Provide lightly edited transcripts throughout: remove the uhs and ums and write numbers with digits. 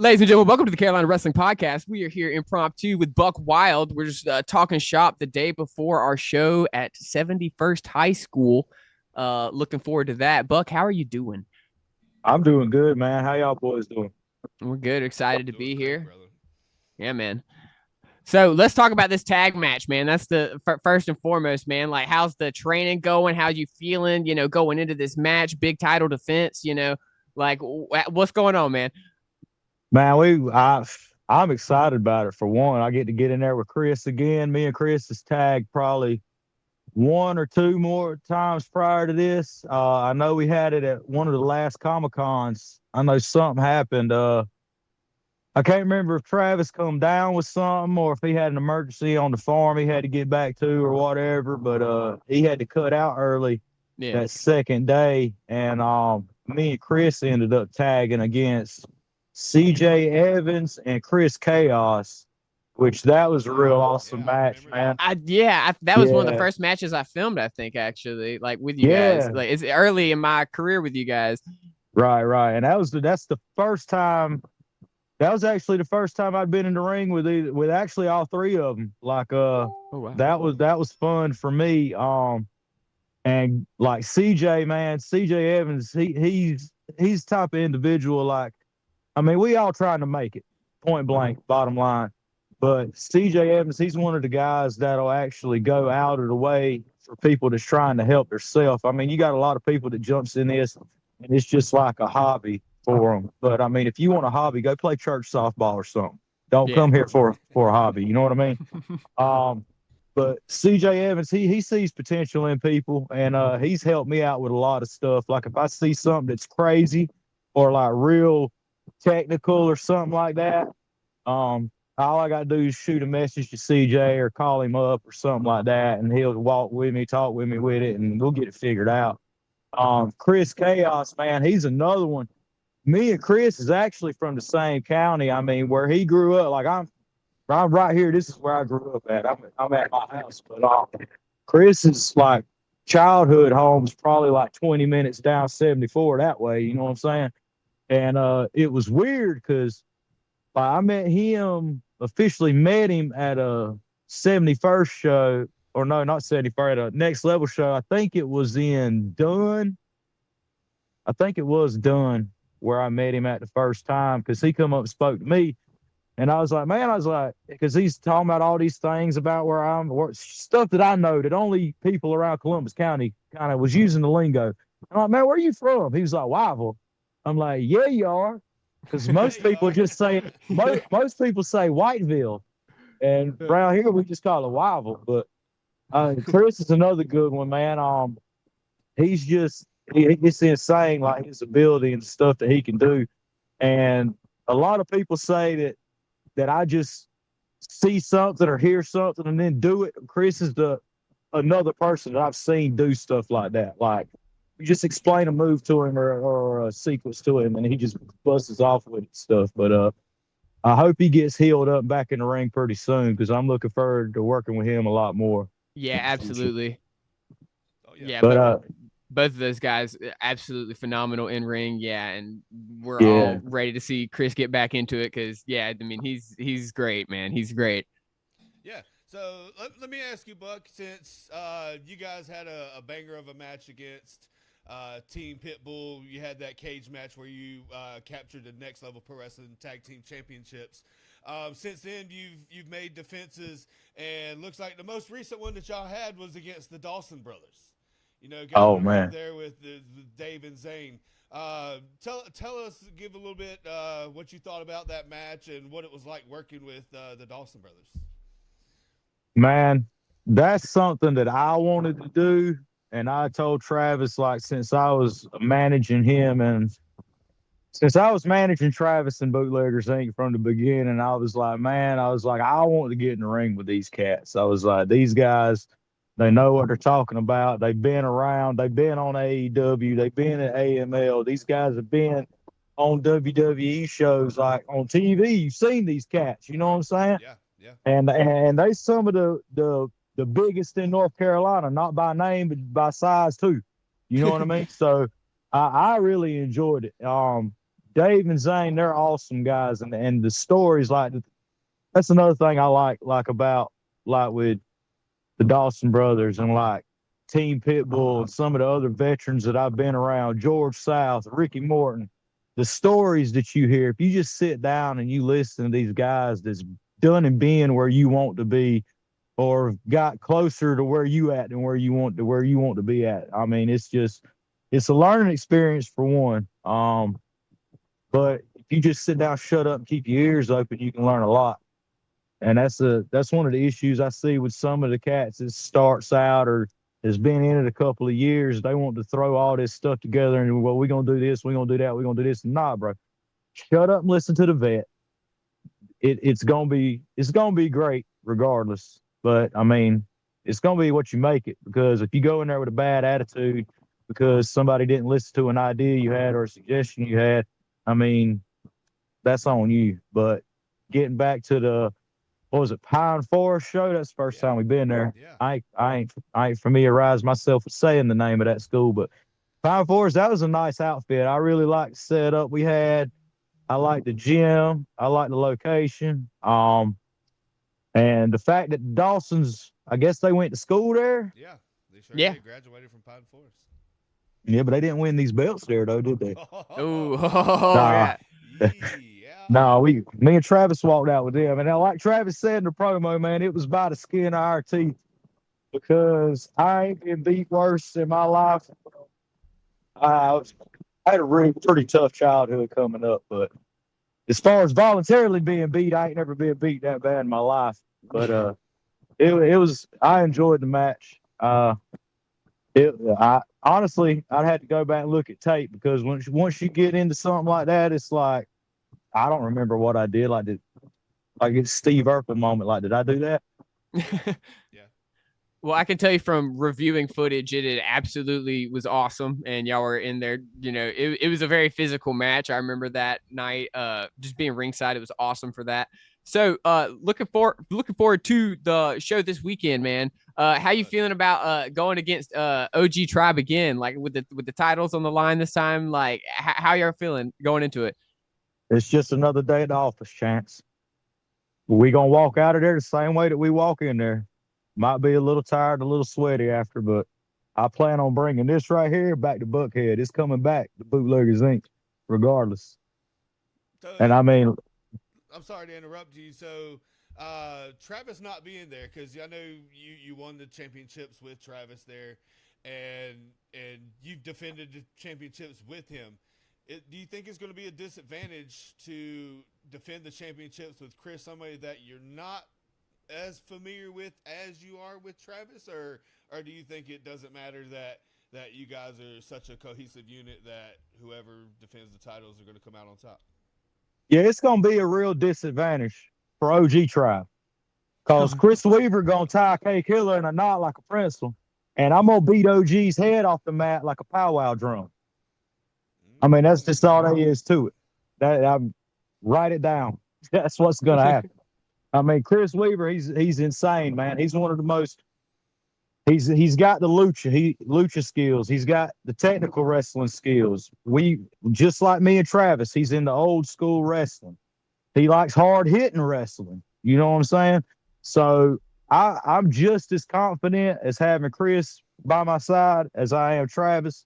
Ladies and gentlemen, welcome to the Carolina Wrestling Podcast. We are here impromptu with Buck Wylde. We're just talking shop the day before our show at 71st High School. Looking forward to that. Buck, how are you doing? I'm doing good, man. How y'all boys doing? We're good. Excited to Doing be great, here. brother. Yeah, man. So let's talk about this tag match, man. That's the first and foremost, man. Like, how's the training going? How you feeling, going into this match, big title defense, like what's going on, man? Man, I'm excited about it. For one, I get in there with Chris again. Me and Chris has tagged probably one or two more times prior to this. I know we had it at one of the last Comic Cons. I know something happened. I can't remember if Travis come down with something or if he had an emergency on the farm he had to get back to or whatever. But he had to cut out early that second day, and me and Chris ended up tagging against CJ Evans and Chris Chaos, which that was a real awesome match, man. That was one of the first matches I filmed, I think, actually, like with you guys. Like, it's early in my career with you guys. Right. And that's the first time. That was actually the first time I'd been in the ring with actually all three of them. Like, wow. that was fun for me. And like CJ Evans, he's the type of individual, like, I mean, we all trying to make it, point blank, bottom line. But CJ Evans, he's one of the guys that'll actually go out of the way for people that's trying to help themselves. I mean, you got a lot of people that jumps in this, and it's just like a hobby for them. But I mean, if you want a hobby, go play church softball or something. Don't come here for a hobby. You know what I mean? But CJ Evans, he sees potential in people, and he's helped me out with a lot of stuff. Like, if I see something that's crazy or like real technical or something like that, all I gotta do is shoot a message to CJ or call him up or something like that, and he'll walk with me, talk with me with it, and we'll get it figured out. Chris Chaos, man, he's another one. Me and Chris is actually from the same county. I mean, where he grew up, like I'm right here. This is where I grew up at. I'm at my house, but Chris is like childhood home's probably like 20 minutes down 74 that way. You know what I'm saying? And it was weird because I officially met him at a 71st show, or no, not 71st, at a Next Level show. I think it was in Dunn. I think it was Dunn where I met him at the first time, because he come up and spoke to me. And I was like, because he's talking about all these things about stuff that I know that only people around Columbus County kind of was using the lingo. I'm like, man, where are you from? He was like, Wylde. I'm like, yeah, you are. Because most people just say, most people say Whiteville. And around here, we just call it Wylde. But Chris is another good one, man. It's insane, like his ability and stuff that he can do. And a lot of people say that I just see something or hear something and then do it. Chris is another person that I've seen do stuff like that. Like, you just explain a move to him or a sequence to him, and he just busts off with it stuff. But I hope he gets healed up back in the ring pretty soon, because I'm looking forward to working with him a lot more. Yeah, absolutely. Oh, yeah. But both of those guys, absolutely phenomenal in ring. Yeah, and we're all ready to see Chris get back into it, because I mean, he's great, man. He's great. Yeah. So let me ask you, Buck, since you guys had a banger of a match against Team Pitbull, you had that cage match where you captured the Next Level Pro Wrestling Tag Team Championships. Since then, you've made defenses, and looks like the most recent one that y'all had was against the Dawson Brothers. Going there with the Dave and Zane. Tell us, give a little bit what you thought about that match and what it was like working with the Dawson Brothers. Man, that's something that I wanted to do, and I told Travis, like, since I was managing him and since I was managing Travis and Bootleggers Inc. from the beginning, I was like, I want to get in the ring with these cats. I was like, these guys, they know what they're talking about. They've been around. They've been on AEW. They've been at AML. These guys have been on WWE shows, like on TV. You've seen these cats. You know what I'm saying? Yeah. And they some of the biggest in North Carolina, not by name, but by size too. You know what I mean? So I really enjoyed it. Dave and Zane, they're awesome guys, and the stories like that's another thing I like about like with the Dawson Brothers and like Team Pitbull and some of the other veterans that I've been around, George South, Ricky Morton, the stories that you hear. If you just sit down and you listen to these guys that's done and been where you want to be, or got closer to where you at than where you want to be at. I mean, it's a learning experience for one. But if you just sit down, shut up, and keep your ears open, you can learn a lot. And that's one of the issues I see with some of the cats that starts out or has been in it a couple of years. They want to throw all this stuff together and, well, we're gonna do this, we're gonna do that, we're gonna do this. Nah, bro. Shut up and listen to the vet. It's gonna be great regardless. But I mean, it's gonna be what you make it, because if you go in there with a bad attitude because somebody didn't listen to an idea you had or a suggestion you had, I mean, that's on you. But getting back to the, what was it, Pine Forest show? That's the first time we've been there. Yeah. I ain't familiarized myself with saying the name of that school, but Pine Forest, that was a nice outfit. I really liked the setup we had. I liked the gym. I liked the location. And the fact that Dawson's, I guess they went to school there. Yeah, they sure Yeah. did. Graduated from Pine Forest. Yeah, but they didn't win these belts there, though, did they? Ooh, Nah. yeah. No, me and Travis walked out with them, and like Travis said in the promo, man, it was by the skin of our teeth, because I ain't been beat worse in my life. I had a really pretty tough childhood coming up, but as far as voluntarily being beat, I ain't never been beat that bad in my life. But it was, I enjoyed the match. I honestly, I'd have to go back and look at tape, because once you get into something like that, it's like, I don't remember what I did. Like it's Steve Urkel moment. Like, did I do that? Yeah. Well, I can tell you from reviewing footage, it absolutely was awesome, and y'all were in there. You know, it was a very physical match. I remember that night, just being ringside. It was awesome for that. So, looking forward to the show this weekend, man. How you feeling about going against OG Tribe again, like with the titles on the line this time? Like, how y'all feeling going into it? It's just another day at the office, Chance. We gonna walk out of there the same way that we walk in there. Might be a little tired, a little sweaty after, but I plan on bringing this right here back to Buckhead. It's coming back to Bootleggers Inc. regardless. So, And I mean, I'm sorry to interrupt you. So, Travis not being there, because I know you won the championships with Travis there, and you've defended the championships with him. Do you think it's going to be a disadvantage to defend the championships with Chris, somebody that you're not as familiar with as you are with Travis, or do you think it doesn't matter that you guys are such a cohesive unit that whoever defends the titles are going to come out on top? yeah, it's gonna be a real disadvantage for OG Tribe, because Chris Weaver gonna tie K Killah in a knot like a pretzel, and I'm gonna beat OG's head off the mat like a powwow drum. I mean, that's just all there is to it. I'm write it down. That's what's gonna happen. I mean, Chris Weaver, he's insane, man. He's one of the most. He's got the lucha skills. He's got the technical wrestling skills. We, just like me and Travis, he's in the old school wrestling. He likes hard hitting wrestling. You know what I'm saying? So I'm just as confident as having Chris by my side as I am Travis.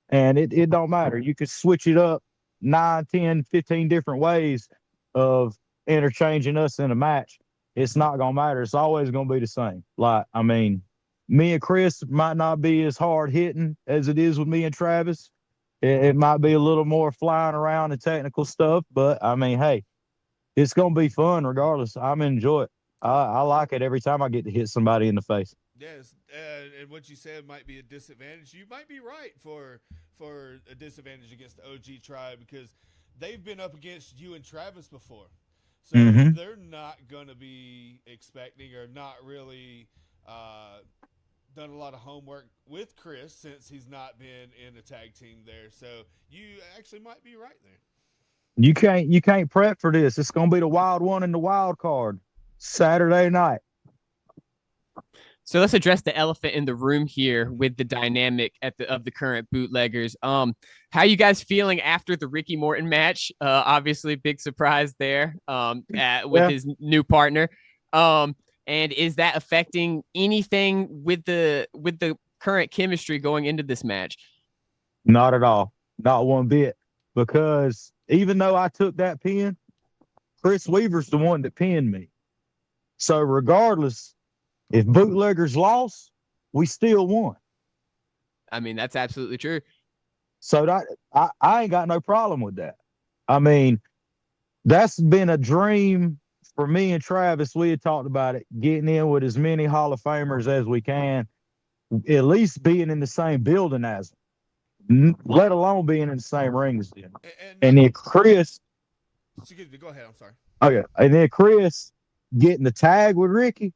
And it don't matter. You could switch it up 9, 10, 15 different ways of interchanging us in a match. It's not going to matter. It's always going to be the same. Like, I mean, me and Chris might not be as hard hitting as it is with me and Travis. It might be a little more flying around and technical stuff, but I mean, hey, it's going to be fun regardless. I'm going to enjoy it. I like it every time I get to hit somebody in the face. Yes, and what you said might be a disadvantage. You might be right for a disadvantage against the OG Tribe, because they've been up against you and Travis before. So they're not going to be expecting, or not really done a lot of homework with Chris, since he's not been in a tag team there. So you actually might be right there. You can't prep for this. It's going to be the wild one in the wild card Saturday night. So let's address the elephant in the room here with the dynamic of the current bootleggers. How you guys feeling after the Ricky Morton match? Obviously, big surprise there with his new partner. And is that affecting anything with the current chemistry going into this match? Not at all. Not one bit. Because even though I took that pin, Chris Weaver's the one that pinned me. So regardless, if bootleggers lost, we still won. I mean, that's absolutely true. So I ain't got no problem with that. I mean, that's been a dream for me and Travis. We had talked about it, getting in with as many Hall of Famers as we can, at least being in the same building as them, let alone being in the same ring as them. And then Chris. Excuse me, go ahead. I'm sorry. Okay. And then Chris getting the tag with Ricky,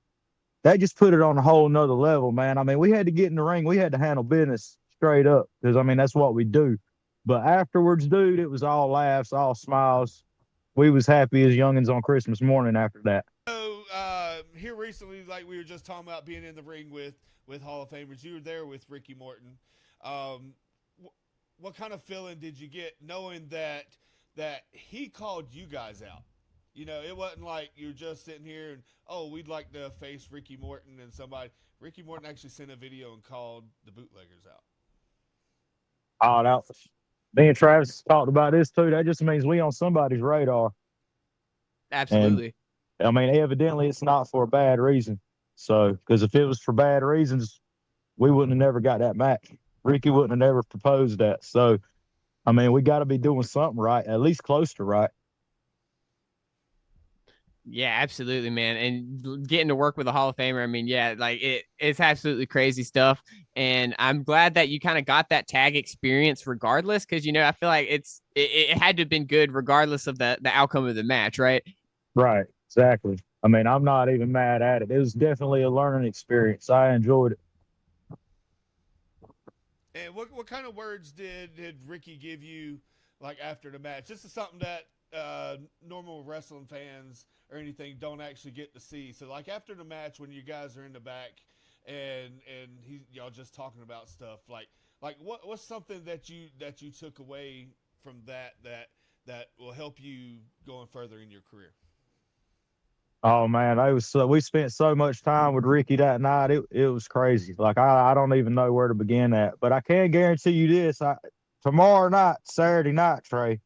that just put it on a whole nother level, man. I mean, we had to get in the ring. We had to handle business straight up because, I mean, that's what we do. But afterwards, dude, it was all laughs, all smiles. We was happy as youngins on Christmas morning after that. So here recently, like we were just talking about being in the ring with Hall of Famers, you were there with Ricky Morton. What kind of feeling did you get knowing that he called you guys out? You know, it wasn't like you're just sitting here and, oh, we'd like to face Ricky Morton and somebody. Ricky Morton actually sent a video and called the bootleggers out. Oh, that was, me and Travis talked about this too. That just means we on somebody's radar. Absolutely. And, I mean, evidently it's not for a bad reason. So, because if it was for bad reasons, we wouldn't have never got that match. Ricky wouldn't have never proposed that. So, I mean, we got to be doing something right, at least close to right. Yeah, absolutely, man. And getting to work with a Hall of Famer, I mean, yeah, like it's absolutely crazy stuff. And I'm glad that you kind of got that tag experience regardless, because, you know, I feel like it had to have been good regardless of the outcome of the match, right? Right, exactly. I mean, I'm not even mad at it. It was definitely a learning experience. I enjoyed it. And what kind of words did Ricky give you, like, after the match? This is something that normal wrestling fans or anything don't actually get to see. So, like, after the match, when you guys are in the back and y'all just talking about stuff, like what's something that you took away from that will help you going further in your career? Oh man, we spent so much time with Ricky that night. It was crazy. Like I don't even know where to begin at. But I can guarantee you this: tomorrow night, Saturday night, Trey,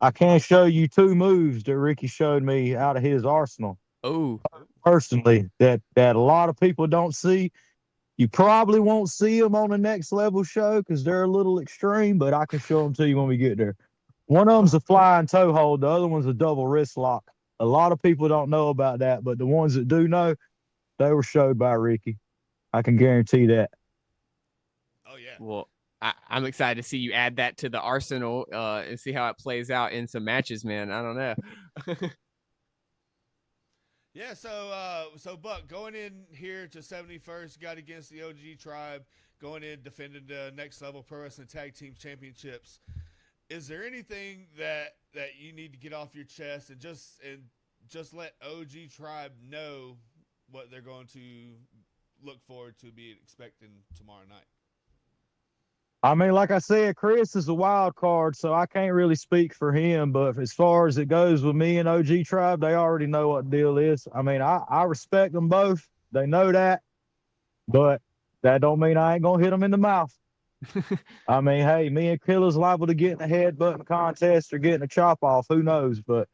I can show you 2 moves that Ricky showed me out of his arsenal. Oh, personally, that a lot of people don't see. You probably won't see them on the next level show because they're a little extreme. But I can show them to you when we get there. One of them's a flying toe hold. The other one's a double wrist lock. A lot of people don't know about that, but the ones that do know, they were showed by Ricky. I can guarantee that. Oh, yeah. Well, I'm excited to see you add that to the arsenal and see how it plays out in some matches, man. I don't know. Yeah, so Buck, going in here to 71st, got against the OG Tribe, going in defending the Next Level Pro Wrestling Tag Team Championships. Is there anything that you need to get off your chest and just let OG Tribe know what they're going to look forward to be expecting tomorrow night? I mean, like I said, Chris is a wild card, so I can't really speak for him. But as far as it goes with me and OG Tribe, they already know what the deal is. I mean, I respect them both. They know that. But that don't mean I ain't going to hit them in the mouth. I mean, hey, me and Killah's liable to get in a headbutting contest or getting a chop off. Who knows? But,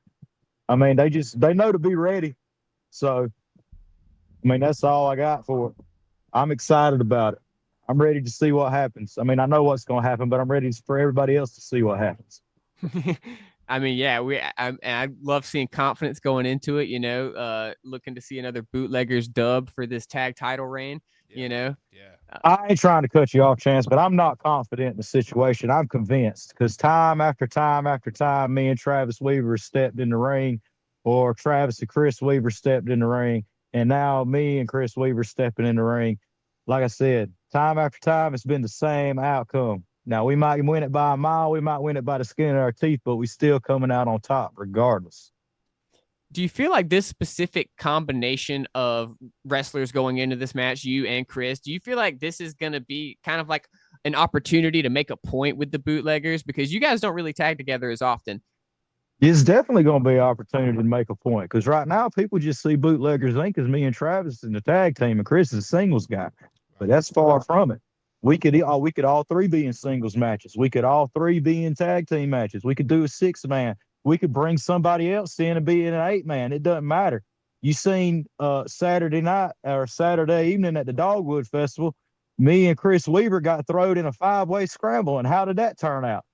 I mean, they know to be ready. So, I mean, that's all I got for it. I'm excited about it. I'm ready to see what happens. I mean, I know what's going to happen, but I'm ready for everybody else to see what happens. I mean, yeah, I love seeing confidence going into it, you know, looking to see another bootleggers dub for this tag title reign, you know. Yeah. I ain't trying to cut you off, Chance, but I'm not confident in the situation. I'm convinced because time after time after time, me and Travis Weaver stepped in the ring, or Travis and Chris Weaver stepped in the ring, and now me and Chris Weaver stepping in the ring. Like I said, time after time, it's been the same outcome. Now, we might win it by a mile, we might win it by the skin of our teeth, but we still coming out on top regardless. Do you feel like this specific combination of wrestlers going into this match, you and Chris, do you feel like this is going to be kind of like an opportunity to make a point with the bootleggers? Because you guys don't really tag together as often. It's definitely going to be an opportunity to make a point, because right now people just see Bootleggers Inc. as me and Travis in the tag team, and Chris is a singles guy. But that's far from it. We could all three be in singles matches. We could all three be in tag team matches. We could do a 6-man. We could bring somebody else in and be in an 8-man. It doesn't matter. You seen Saturday night or Saturday evening at the Dogwood Festival, me and Chris Weaver got thrown in a 5-way scramble, and how did that turn out?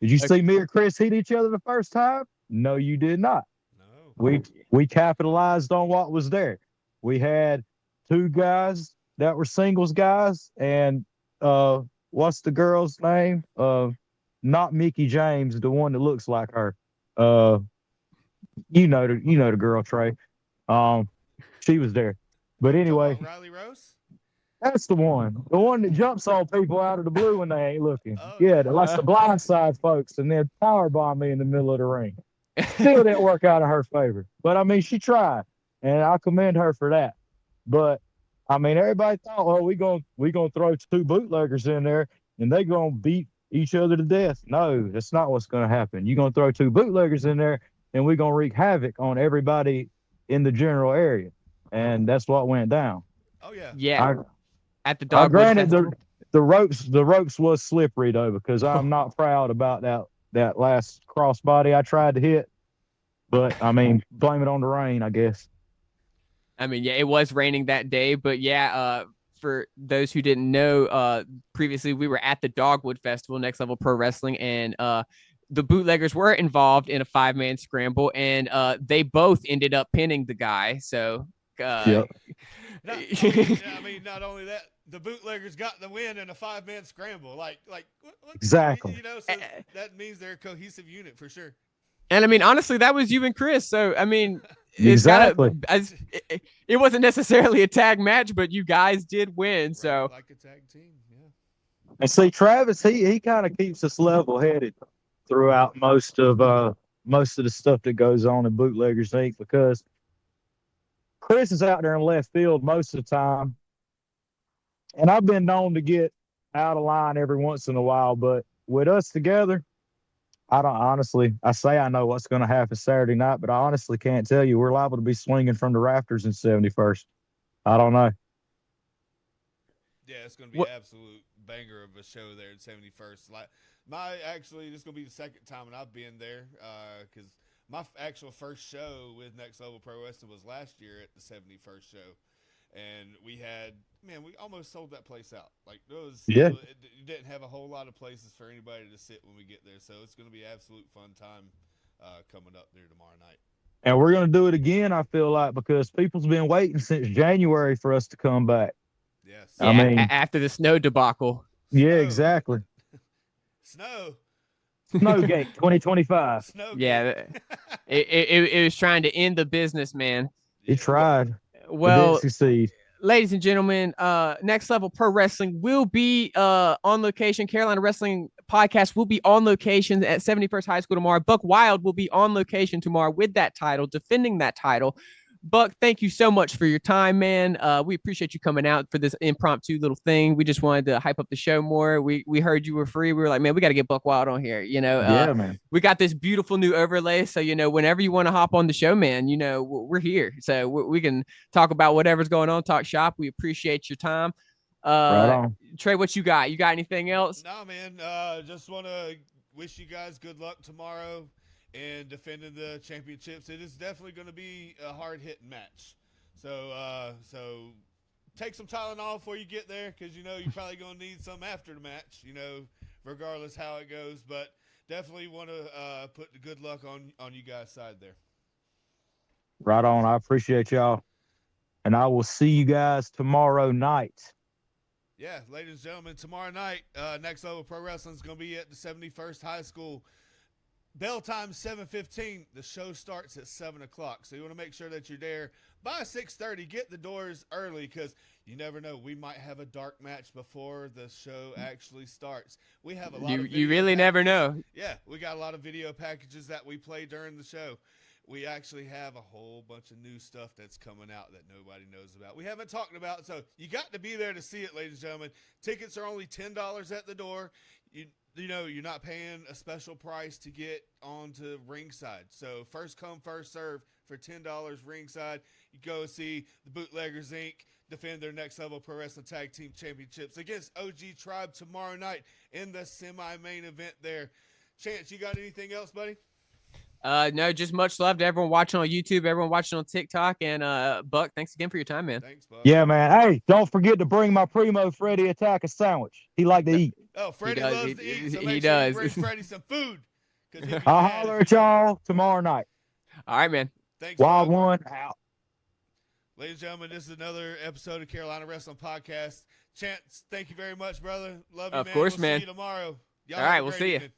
Did you see me or Chris hit each other the first time? No, you did not. No. We capitalized on what was there. We had 2 guys that were singles guys, and what's the girl's name? Not Mickey James, the one that looks like her. You know the girl, Trey. She was there. But anyway, Riley Rose? That's the one that jumps on people out of the blue when they ain't looking. Oh, yeah, that's the blindside folks, and then powerbomb me in the middle of the ring. Still didn't work out in her favor, but I mean, she tried, and I commend her for that. But I mean, everybody thought, well, we gonna throw 2 bootleggers in there, and they gonna beat each other to death. No, that's not what's gonna happen. You're gonna throw 2 bootleggers in there, and we're gonna wreak havoc on everybody in the general area, and that's what went down. Oh yeah, yeah. At the Dogwood granted, the ropes was slippery though, because I'm not proud about that last crossbody I tried to hit. But I mean, blame it on the rain, I guess. I mean, yeah, it was raining that day, but yeah, for those who didn't know, previously we were at the Dogwood Festival, Next Level Pro Wrestling, and the bootleggers were involved in a 5-man scramble, and they both ended up pinning the guy. So, yep. I mean, not only that, the bootleggers got the win in a 5-man scramble. Like what, exactly. You know, so that means they're a cohesive unit for sure. And I mean, honestly, that was you and Chris. So I mean, exactly. It wasn't necessarily a tag match, but you guys did win. Right, so like a tag team, yeah. And see, Travis, he kind of keeps us level-headed throughout most of the stuff that goes on in Bootleggers Inc. because Chris is out there in left field most of the time. And I've been known to get out of line every once in a while, but with us together, I say I know what's going to happen Saturday night, but I honestly can't tell you. We're liable to be swinging from the rafters in 71st. I don't know. Yeah, it's going to be an absolute banger of a show there in 71st. Like this is going to be the second time that I've been there because my actual first show with Next Level Pro Wrestling was last year at the 71st show. And we almost sold that place out. Like you didn't have a whole lot of places for anybody to sit when we get there. So it's going to be an absolute fun time coming up there tomorrow night. And we're going to do it again, I feel like, because people's been waiting since January for us to come back. Yes. Yeah, I mean, after the snow debacle. Yeah, exactly. Snowgate 2025. Snowgate. Yeah. it was trying to end the business, man. It tried. Well, succeed. Ladies and gentlemen, Next Level Pro Wrestling will be on location. Carolina Wrestling Podcast will be on location at 71st High School tomorrow. Buck Wylde will be on location tomorrow with that title, defending that title. Buck, thank you so much for your time, man. We appreciate you coming out for this impromptu little thing. We just wanted to hype up the show more. We heard you were free. We were like, man, we got to get Buck Wylde on here. You know, yeah, man. We got this beautiful new overlay. So, you know, whenever you want to hop on the show, man, you know, we're here. So we can talk about whatever's going on, talk shop. We appreciate your time. Right on. Trey, what you got? You got anything else? No, man. Just want to wish you guys good luck tomorrow in defending the championships. It is definitely going to be a hard-hitting match. So take some Tylenol before you get there because, you know, you're probably going to need some after the match, you know, regardless how it goes. But definitely want to put the good luck on you guys' side there. Right on. I appreciate y'all. And I will see you guys tomorrow night. Yeah, ladies and gentlemen, tomorrow night, Next Level Pro Wrestling is going to be at the 71st High School. Bell time 7:15. The show starts at 7 o'clock. So you want to make sure that you're there by 6:30. Get the doors early because you never know. We might have a dark match before the show actually starts. We have a lot of you really never know. Yeah, we got a lot of video packages that we play during the show. we actually have a whole bunch of new stuff that's coming out that nobody knows about. We haven't talked about, so you got to be there to see it, ladies and gentlemen. Tickets are only $10 at the door. You know, you're not paying a special price to get onto ringside. So first come, first serve for $10 ringside. You go see the Bootleggers, Inc. defend their Next Level Pro Wrestling Tag Team Championships against OG Tribe tomorrow night in the semi-main event there. Chance, you got anything else, buddy? No, just much love to everyone watching on YouTube, everyone watching on TikTok, and Buck, thanks again for your time, man. Thanks, Buck. Yeah, man. Hey, don't forget to bring my primo Freddie Attack a sandwich. He like to eat. Oh, Freddie loves to eat, so he make sure does. you bring Freddie some food. I'll holler at y'all tomorrow night. All right, man. Thanks, Wild Buck. One out. Ladies and gentlemen, this is another episode of Carolina Wrestling Podcast. Chance, thank you very much, brother. Love you, Of man. course, we'll man. See you tomorrow. Y'all All have right, a we'll great see you. evening.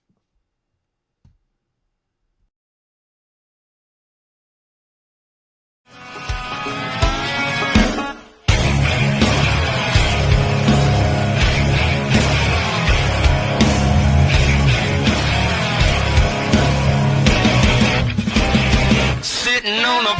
Sitting on a